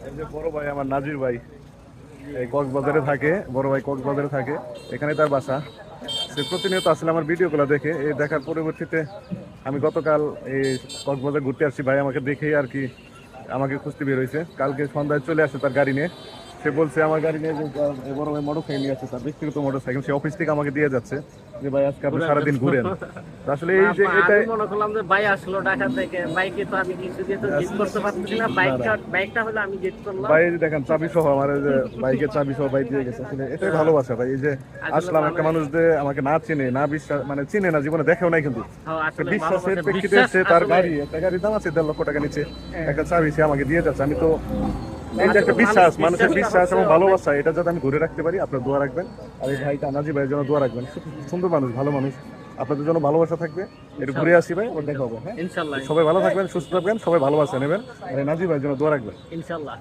এই যে বড় ভাই আমার নাজির ভাই এই কক্সবাজারে থাকে, বড় ভাই কক্সবাজারে থাকে, এখানে তার বাসা। সে প্রতিনিয়ত আসলে আমার ভিডিওগুলো দেখে, এই দেখার পরবর্তীতে আমি গতকাল এই কক্সবাজার ঘুরতে আসছি, ভাই আমাকে দেখেই আর কি আমাকে খুঁজতে বের হয়েছে। কালকে সন্ধ্যায় চলে আসে তার গাড়ি নিয়ে। সে বলছে আমার গাড়ি নিয়ে যে বড় ভাই মোটর সাইকেল নিয়ে আছে, তার ব্যক্তিগত মোটর সাইকেল, সে অফিস থেকে আমাকে দিয়ে যাচ্ছে যে ভাই আজকে আপনি সারাদিন ঘুরেন। তো আসলে এই যে এটাই মনে করলাম যে ভাই আসলো ঢাকা থেকে, বাইকে তো আমি কিছু দিয়ে তো জিত করতে পারছি না, বাইকটা হলে আমি জিত করলাম। ভাই দেখেন চাবি সহ আমার এই যে বাইকের চাবি সহ বাইক দিয়ে গেছে। আসলে এটাই ভালোবাসা ভাই, এই যে আসলাম একটা মানুষ যে আমাকে না চিনে না বিশ্বাস মানে চিনে না, জীবনে দেখেও নাই, কিন্তু বিশ্বাসের প্রেক্ষিতে সে তার গাড়ি, একটা গাড়ির দাম আছে 1.5 লক্ষ টাকা নিচে, একটা চাবি সে আমাকে দিয়ে যাচ্ছে। আমি তো এই যে একটা বিশ্বাস, মানুষের বিশ্বাস এবং ভালোবাসা, এটা যাতে আমি ধরে রাখতে পারি, আপনার দোয়া রাখবেন। আর এই ভাইটা নাজি ভাইয়ের জন্য দোয়া রাখবেন, সুন্দর মানুষ, ভালো মানুষ, আপনাদের জন্য ভালোবাসা থাকবে। একটু ঘুরে আসি ভাই, ওর দেখা হবে। হ্যাঁ, ইনশাল্লাহ। সবাই ভালো থাকবেন, সুস্থ থাকবেন, সবাই ভালোবাসা নেবেন। আর এই নাজি ভাইয়ের জন্য দোয়া রাখবেন ইনশাল্লাহ।